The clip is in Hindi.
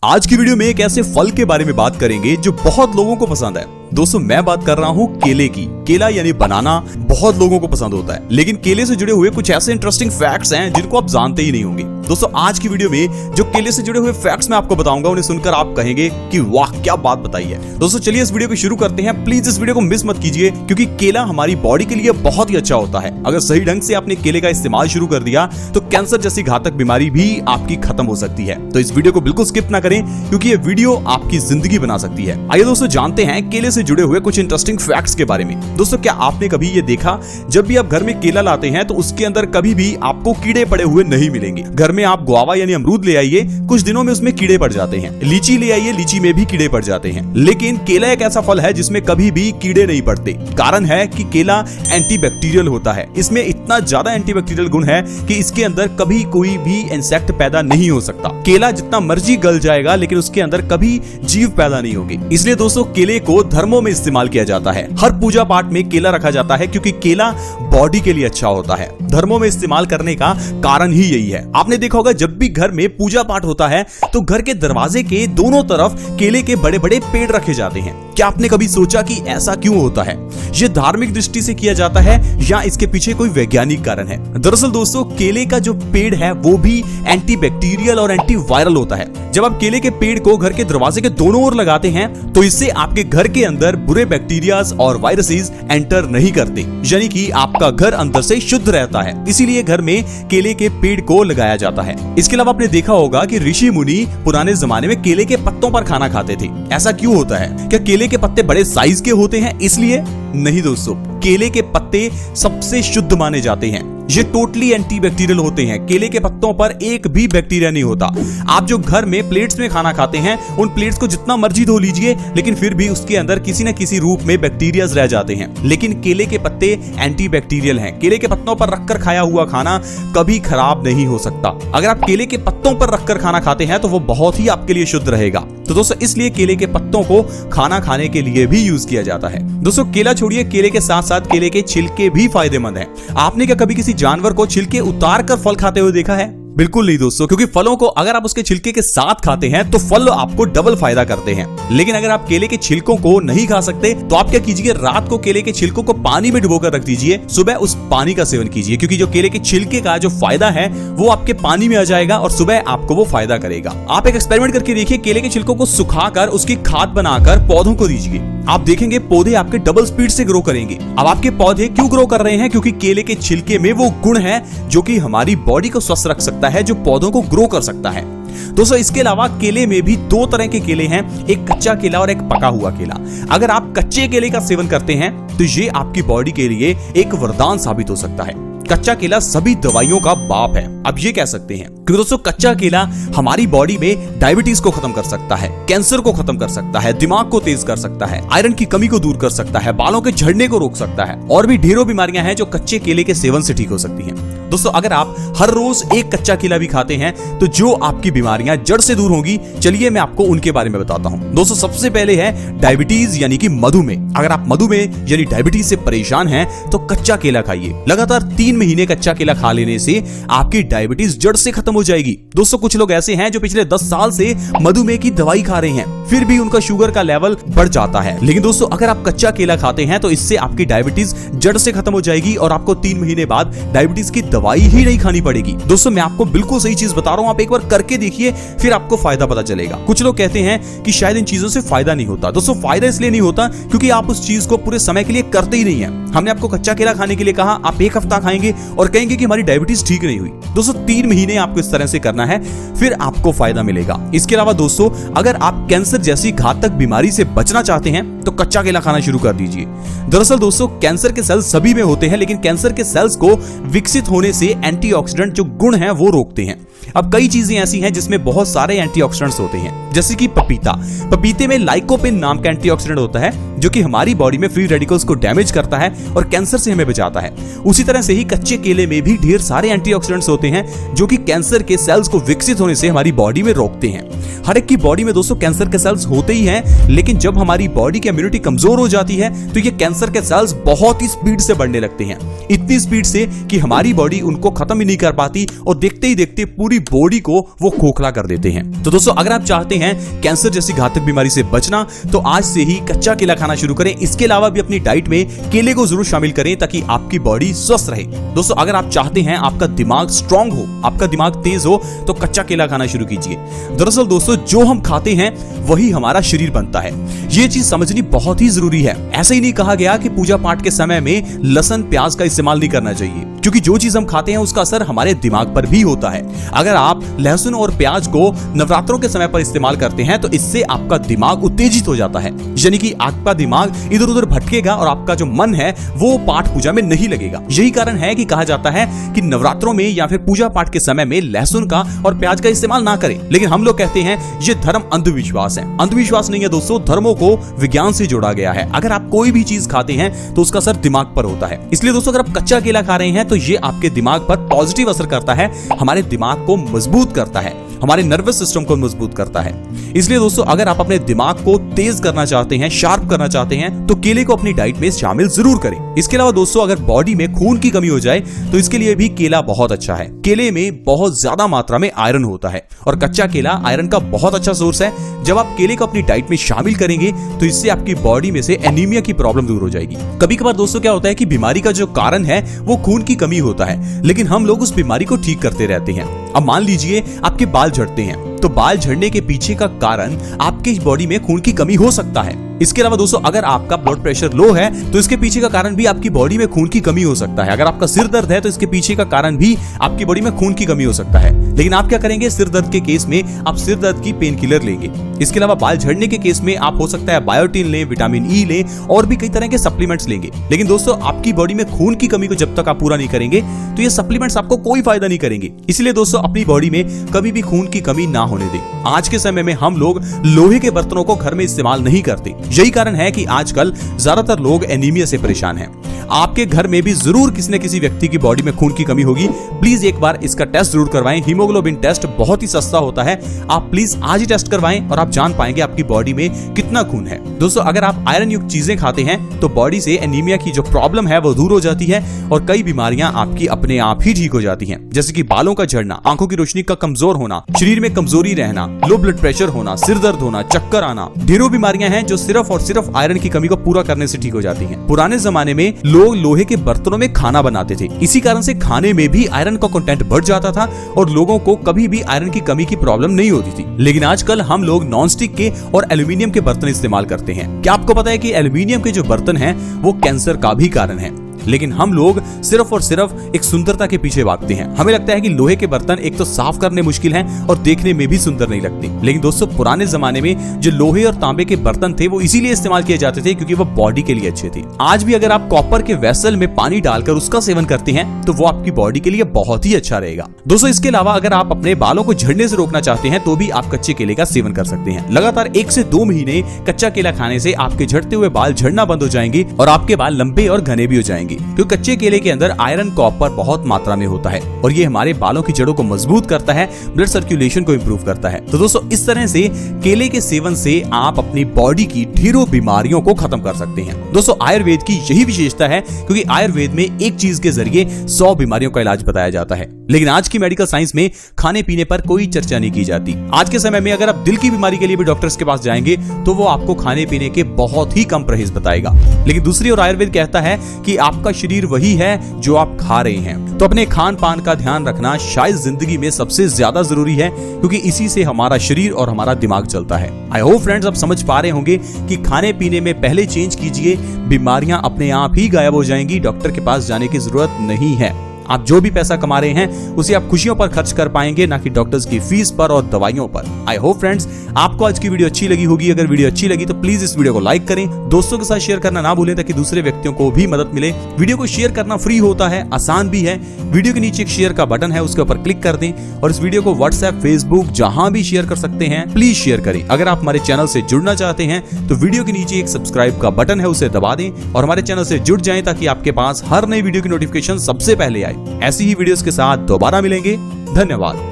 आज की वीडियो में एक ऐसे फल के बारे में बात करेंगे जो बहुत लोगों को पसंद है। दोस्तों मैं बात कर रहा हूँ केले की। केला यानी बनाना बहुत लोगों को पसंद होता है, लेकिन केले से जुड़े हुए कुछ ऐसे इंटरेस्टिंग फैक्ट्स हैं जिनको आप जानते ही नहीं होंगे। दोस्तों आज की वीडियो में जो केले से जुड़े हुए फैक्ट्स मैं आपको बताऊंगा, उन्हें सुनकर आप कहेंगे कि वाह क्या बात बताई है। दोस्तों चलिए इस वीडियो को शुरू करते हैं। प्लीज इस वीडियो को मिस मत कीजिए, क्योंकि केला हमारी बॉडी के लिए बहुत ही अच्छा होता है। अगर सही ढंग से आपने केले का इस्तेमाल शुरू कर दिया तो कैंसर जैसी घातक बीमारी भी आपकी खत्म हो सकती है। तो इस वीडियो को बिल्कुल स्किप ना करें, क्योंकि ये वीडियो आपकी जिंदगी बना सकती है। आइए दोस्तों जानते हैं केले से जुड़े हुए कुछ इंटरेस्टिंग फैक्ट्स के बारे में। दोस्तों क्या आपने कभी ये देखा, जब भी आप घर में केला लाते हैं तो उसके अंदर कभी भी आपको कीड़े पड़े हुए नहीं मिलेंगे। घर में आप गुआवा यानी अमरूद ले आइए, कुछ दिनों में उसमें कीड़े पड़ जाते हैं। लीची ले आइए, लीची में भी कीड़े पड़ जाते हैं। लेकिन केला एक ऐसा फल है जिसमें कभी भी कीड़े नहीं पड़ते। कारण है कि केला एंटीबैक्टीरियल होता है। इसमें इतना ज्यादा एंटीबैक्टीरियल गुण है कि इसके अंदर कभी कोई भी इंसेक्ट पैदा नहीं हो सकता। केला जितना मर्जी गल जाएगा, लेकिन उसके अंदर कभी जीव पैदा नहीं होगी। इसलिए दोस्तों केले को धर्मों में इस्तेमाल किया जाता है। हर पूजा पाठ में केला रखा जाता है, क्योंकि केला बॉडी के लिए अच्छा होता है। धर्मों में इस्तेमाल करने का कारण ही यही है। आपने देखा होगा जब भी घर में पूजा पाठ होता है तो घर के दरवाजे के दोनों तरफ केले के बड़े बड़े पेड़ रखे जाते हैं। क्या आपने कभी सोचा कि ऐसा क्यों होता है? ये धार्मिक दृष्टि से किया जाता है या इसके पीछे कोई वैज्ञानिक कारण है? दरअसल दोस्तों केले का जो पेड़ है वो भी एंटीबैक्टीरियल और एंटीवायरल होता है। जब आप केले के पेड़ को घर के दरवाजे के दोनों ओर लगाते हैं तो इससे आपके घर के अंदर बुरे बैक्टीरियाज और वायरसेस एंटर नहीं करते, यानी कि आपका घर अंदर से शुद्ध रहता है। इसीलिए घर में केले के पेड़ को लगाया जाता है। इसके अलावा आपने देखा होगा कि ऋषि मुनि पुराने जमाने में केले के पत्तों पर खाना खाते थे। ऐसा क्यों होता है? क्या केले के पत्ते बड़े साइज के होते हैं इसलिए? नहीं दोस्तों, केले के पत्ते सबसे शुद्ध माने जाते हैं। ये टोटली एंटीबैक्टीरियल होते हैं। केले के पत्तों पर एक भी बैक्टीरिया नहीं होता। आप जो घर में प्लेट्स में खाना खाते हैं, उन प्लेट्स को जितना मर्जी धो लीजिए, लेकिन फिर भी उसके अंदर किसी न किसी रूप में बैक्टीरियाज रह जाते हैं। लेकिन केले के पत्ते एंटीबैक्टीरियल हैं। केले के पत्तों पर रखकर खाया हुआ खाना कभी खराब नहीं हो सकता। अगर आप केले के पत्तों पर रखकर खाना खाते हैं तो वो बहुत ही आपके लिए शुद्ध रहेगा। तो दोस्तों इसलिए केले के पत्तों को खाना खाने के लिए भी यूज किया जाता है। दोस्तों केला छोड़िए, केले के साथ साथ केले के छिलके भी फायदेमंद हैं। आपने क्या कभी किसी जानवर को छिलके उतार कर फल खाते हुए देखा है? बिल्कुल नहीं दोस्तों, क्योंकि फलों को अगर आप उसके छिलके के साथ खाते हैं तो फल आपको डबल फायदा करते हैं। लेकिन अगर आप केले के छिलकों को नहीं खा सकते तो आप क्या कीजिए, रात को केले के छिलकों को पानी में डुबोकर रख दीजिए, सुबह उस पानी का सेवन कीजिए, क्योंकि जो केले के छिलके का जो फायदा है वो आपके पानी में आ जाएगा और सुबह आपको वो फायदा करेगा। आप एक एक्सपेरिमेंट करके देखिए, केले के छिलकों को सुखाकर उसकी खाद बनाकर पौधों को दीजिए। आप देखेंगे पौधे आपके डबल स्पीड से ग्रो करेंगे। अब आपके पौधे क्यों ग्रो कर रहे हैं? क्योंकि केले के छिलके में वो गुण है जो कि हमारी बॉडी को स्वस्थ रख सकता है, जो पौधों को ग्रो कर सकता है। दोस्तों इसके अलावा केले में भी दो तरह के केले हैं, एक कच्चा केला और एक पका हुआ केला। अगर आप कच्चे केले का सेवन करते हैं तो ये आपकी बॉडी के लिए एक वरदान साबित हो सकता है। कच्चा केला सभी दवाइयों का बाप है, अब ये कह सकते हैं, क्योंकि दोस्तों कच्चा केला हमारी बॉडी में डायबिटीज को खत्म कर सकता है, कैंसर को खत्म कर सकता है, दिमाग को तेज कर सकता है, आयरन की कमी को दूर कर सकता है, बालों के झड़ने को रोक सकता है, और भी ढेरों बीमारियां हैं जो कच्चे केले के सेवन से ठीक हो सकती हैं। दोस्तों अगर आप हर रोज एक कच्चा केला भी खाते हैं तो जो आपकी बीमारियां जड़ से दूर होंगी, चलिए मैं आपको उनके बारे में बताता हूं। दोस्तों सबसे पहले है डायबिटीज यानी कि मधुमेह। अगर आप मधुमेह यानी डायबिटीज से परेशान हैं तो कच्चा केला खाइए। लगातार 3 महीने कच्चा केला खा लेने से आपकी डायबिटीज जड़ से खत्म हो जाएगी। दोस्तों कुछ लोग ऐसे हैं जो पिछले 10 साल से मधुमेह की दवाई खा रहे हैं, फिर भी उनका शुगर का लेवल बढ़ जाता है। लेकिन दोस्तों अगर आप कच्चा केला खाते हैं तो इससे आपकी डायबिटीज जड़ से खत्म हो जाएगी और आपको 3 महीने बाद डायबिटीज की दवाई ही नहीं खानी पड़ेगी। दोस्तों मैं आपको बिल्कुल सही चीज बता रहा हूं, आप एक बार करके देखिए, फिर आपको फायदा पता चलेगा। कुछ लोग कहते हैं कि शायद इन चीजों से फायदा नहीं होता। दोस्तों फायदा इसलिए नहीं होता क्योंकि आप उस चीज को पूरे समय के लिए करते ही नहीं है। हमने आपको कच्चा केला खाने के लिए कहा, आप 1 हफ्ता खाएंगे और कहेंगे कि हमारी डायबिटीज ठीक नहीं हुई। दोस्तों 3 महीने आपको इस तरह से करना है, फिर आपको फायदा मिलेगा। इसके अलावा दोस्तों अगर आप कैंसर जैसी घातक बीमारी से बचना चाहते हैं तो कच्चा केला खाना शुरू कर दीजिए। दरअसल दोस्तों कैंसर के सेल्स सभी में होते हैं, लेकिन कैंसर के सेल्स को विकसित होने से एंटीऑक्सीडेंट जो गुण हैं वो रोकते हैं। अब कई चीजें ऐसी हैं जिसमें बहुत सारे एंटीऑक्सीडेंट्स होते हैं, जैसे कि पपीता। पपीते में लाइकोपिन नाम का एंटीऑक्सीडेंट होता है जो कि हमारी बॉडी में फ्री रेडिकल्स को डैमेज करता है और कैंसर से हमें बचाता है। उसी तरह से ही कच्चे केले में भी ढेर सारे एंटीऑक्सीडेंट्स होते हैं जो कि कैंसर के सेल्स को विकसित होने से हमारी बॉडी में रोकते हैं। हर एक की बॉडी में दोस्तों कैंसर के सेल्स होते ही हैं, लेकिन जब हमारी बॉडी की इम्यूनिटी कमजोर हो जाती है तो ये कैंसर के सेल्स बहुत ही स्पीड से बढ़ने लगते हैं, इतनी स्पीड से कि हमारी बॉडी बीमारी उनको खत्म ही नहीं कर पाती और देखते ही देखते पूरी बॉडी को वो खोखला कर देते हैं। तो दोस्तों अगर आप चाहते हैं कैंसर जैसी घातक बीमारी से बचना तो आज से ही कच्चा केला खाना शुरू करें। इसके अलावा भी अपनी डाइट में केले को जरूर शामिल करें ताकि आपकी बॉडी स्वस्थ रहे। दोस्तों अगर आप चाहते हैं आपका दिमाग स्ट्रांग हो, आपका दिमाग तेज हो, तो कच्चा केला खाना शुरू कीजिए। दरअसल दोस्तों जो हम खाते हैं वही हमारा शरीर बनता है, ये चीज समझनी बहुत ही जरूरी है। ऐसे ही नहीं कहा गया कि पूजा पाठ के समय में लहसुन प्याज का इस्तेमाल नहीं करना चाहिए, क्योंकि जो चीज हम खाते हैं उसका असर हमारे दिमाग पर भी होता है। अगर आप लहसुन और प्याज को नवरात्रों के समय पर इस्तेमाल करते हैं तो इससे आपका दिमाग उत्तेजित हो जाता है, यानी कि आपका दिमाग इधर उधर भटकेगा और आपका जो मन है वो पाठ पूजा में नहीं लगेगा। यही कारण है कि कहा जाता है कि नवरात्रों में या फिर पूजा पाठ के समय में लहसुन का और प्याज का इस्तेमाल ना करें। लेकिन हम लोग कहते हैं ये धर्म अंधविश्वास है। अंधविश्वास नहीं है दोस्तों, धर्मों को विज्ञान से जोड़ा गया है। अगर आप कोई भी चीज खाते हैं तो उसका असर दिमाग पर होता है। इसलिए दोस्तों अगर आप कच्चा केला खा रहे हैं तो ये आपके दिमाग पर पॉजिटिव असर करता है, हमारे दिमाग को मजबूत करता है, हमारे नर्वस सिस्टम को मजबूत करता है। इसलिए दोस्तों अगर आप अपने दिमाग को तेज करना चाहते हैं, शार्प करना चाहते हैं, तो केले को अपनी डाइट में शामिल जरूर करें। इसके अलावा दोस्तों अगर बॉडी में खून की कमी हो जाए तो इसके लिए भी केला बहुत अच्छा है। केले में बहुत ज्यादा मात्रा में आयरन होता है और कच्चा केला आयरन का बहुत अच्छा सोर्स है। जब आप केले को अपनी डाइट में शामिल करेंगे तो इससे आपकी बॉडी में से एनीमिया की प्रॉब्लम दूर हो जाएगी। कभी कभार दोस्तों क्या होता है कि बीमारी का जो कारण है वो खून की कमी होता है, लेकिन हम लोग उस बीमारी को ठीक करते रहते हैं। अब मान लीजिए आपके बाल झड़ते हैं, तो बाल झड़ने के पीछे का कारण आपके बॉडी में खून की कमी हो सकता है। इसके अलावा दोस्तों अगर आपका ब्लड प्रेशर लो है तो इसके पीछे का कारण भी आपकी बॉडी में खून की कमी हो सकता है। अगर आपका सिर दर्द है तो इसके पीछे का कारण भी आपकी बॉडी में खून की कमी हो सकता है। लेकिन आप क्या करेंगे, सिर दर्द के केस में आप सिर दर्द की पेन किलर लेंगे। इसके अलावा बाल झड़ने के केस में आप हो सकता है बायोटिन लें, विटामिन ई लें और भी कई तरह के सप्लीमेंट्स लेंगे। लेकिन दोस्तों आपकी बॉडी में खून की कमी को जब तक आप पूरा नहीं करेंगे तो ये सप्लीमेंट्स आपको कोई फायदा नहीं करेंगे। इसलिए दोस्तों अपनी बॉडी में कभी भी खून की कमी ना होने दें। आज के समय में हम लोग लोहे के बर्तनों को घर में इस्तेमाल नहीं करते। यही कारण है कि आजकल ज्यादातर लोग एनीमिया से परेशान हैं। आपके घर में भी जरूर किसी न किसी व्यक्ति की बॉडी में खून की कमी होगी। प्लीज एक बार इसका टेस्ट जरूर करवाएं। हीमोग्लोबिन टेस्ट बहुत ही सस्ता होता है, आप प्लीज आज ही टेस्ट करवाएं और आप जान पाएंगे आपकी बॉडी में कितना खून है। दोस्तों अगर आप आयरन युक्त चीजें खाते हैं तो बॉडी से एनीमिया की जो प्रॉब्लम है वो दूर हो जाती है और कई बीमारियां आपकी अपने आप ही ठीक हो जाती हैं, जैसे कि बालों का झड़ना, आंखों की रोशनी का कमजोर होना, शरीर में कमजोरी रहना, लो ब्लड प्रेशर होना, सिर दर्द होना, चक्कर आना। ढेरों बीमारियां हैं जो सिर्फ और सिर्फ आयरन की कमी को पूरा करने से ठीक हो जाती हैं। पुराने जमाने में लोग लोहे के बर्तनों में खाना बनाते थे, इसी कारण से खाने में भी आयरन का कंटेंट बढ़ जाता था और लोगों को कभी भी आयरन की कमी की प्रॉब्लम नहीं होती थी। लेकिन आजकल हम लोग नॉनस्टिक के और एल्यूमिनियम के बर्तन इस्तेमाल करते हैं। क्या आपको पता है कि एल्यूमिनियम के जो बर्तन हैं वो कैंसर का भी कारण है? लेकिन हम लोग सिर्फ और सिर्फ एक सुंदरता के पीछे भागते हैं। हमें लगता है कि लोहे के बर्तन एक तो साफ करने मुश्किल हैं और देखने में भी सुंदर नहीं लगते। लेकिन दोस्तों पुराने जमाने में जो लोहे और तांबे के बर्तन थे वो इसीलिए इस्तेमाल किए जाते थे क्योंकि वो बॉडी के लिए अच्छे थे। आज भी अगर आप कॉपर के वेसल में पानी डालकर उसका सेवन करते हैं तो वो आपकी बॉडी के लिए बहुत ही अच्छा रहेगा। दोस्तों इसके अलावा अगर आप अपने बालों को झड़ने से रोकना चाहते हैं तो भी आप कच्चे केले का सेवन कर सकते हैं। लगातार 1 से 2 महीने कच्चा केला खाने से आपके झड़ते हुए बाल झड़ना बंद हो जाएंगे और आपके बाल लंबे और घने भी हो जाएंगे, क्योंकि कच्चे केले के अंदर आयरन कॉपर बहुत मात्रा में होता है और ये हमारे बालों की जड़ों को मजबूत करता है, ब्लड सर्कुलेशन को इंप्रूव करता है। तो दोस्तों इस तरह से केले के सेवन से आप अपनी बॉडी की ढेरों बीमारियों को खत्म कर सकते हैं। दोस्तों आयुर्वेद की यही विशेषता है क्योंकि आयुर्वेद में एक चीज के जरिए 100 बीमारियों का इलाज बताया जाता है। लेकिन आज की मेडिकल साइंस में खाने पीने पर कोई चर्चा नहीं की जाती। आज के समय में अगर आप दिल की बीमारी के लिए भी डॉक्टर्स के पास जाएंगे तो वो आपको खाने पीने के बहुत ही कम परहेज बताएगा। लेकिन दूसरी ओर आयुर्वेद कहता है कि आपका शरीर वही है जो आप खा रहे हैं। तो अपने खान पान का ध्यान रखना शायद जिंदगी में सबसे ज्यादा जरूरी है क्योंकि इसी से हमारा शरीर और हमारा दिमाग चलता है। आई होप फ्रेंड्स आप समझ पा रहे होंगे कि खाने पीने में पहले चेंज कीजिए, बीमारियां अपने आप ही गायब हो जाएंगी, डॉक्टर के पास जाने की जरूरत नहीं है। आप जो भी पैसा कमा रहे हैं उसे आप खुशियों पर खर्च कर पाएंगे, ना कि डॉक्टर्स की फीस पर और दवाइयों पर। आई होप फ्रेंड्स आपको आज की वीडियो अच्छी लगी होगी। अगर वीडियो अच्छी लगी तो प्लीज इस वीडियो को लाइक करें, दोस्तों के साथ शेयर करना ना भूलें ताकि दूसरे व्यक्तियों को भी मदद मिले। वीडियो को शेयर करना फ्री होता है, आसान भी है। वीडियो के नीचे एक शेयर का बटन है, उसके ऊपर क्लिक कर दें और इस वीडियो को व्हाट्सएप, फेसबुक जहां भी शेयर कर सकते हैं। प्लीज शेयर करें। अगर आप हमारे चैनल से जुड़ना चाहते हैं तो वीडियो के नीचे एक सब्सक्राइब का बटन है, उसे दबा दें और हमारे चैनल से जुड़ जाएं ताकि आपके पास हर नई वीडियो की नोटिफिकेशन सबसे पहले आए। ऐसी ही वीडियोस के साथ दोबारा मिलेंगे। धन्यवाद।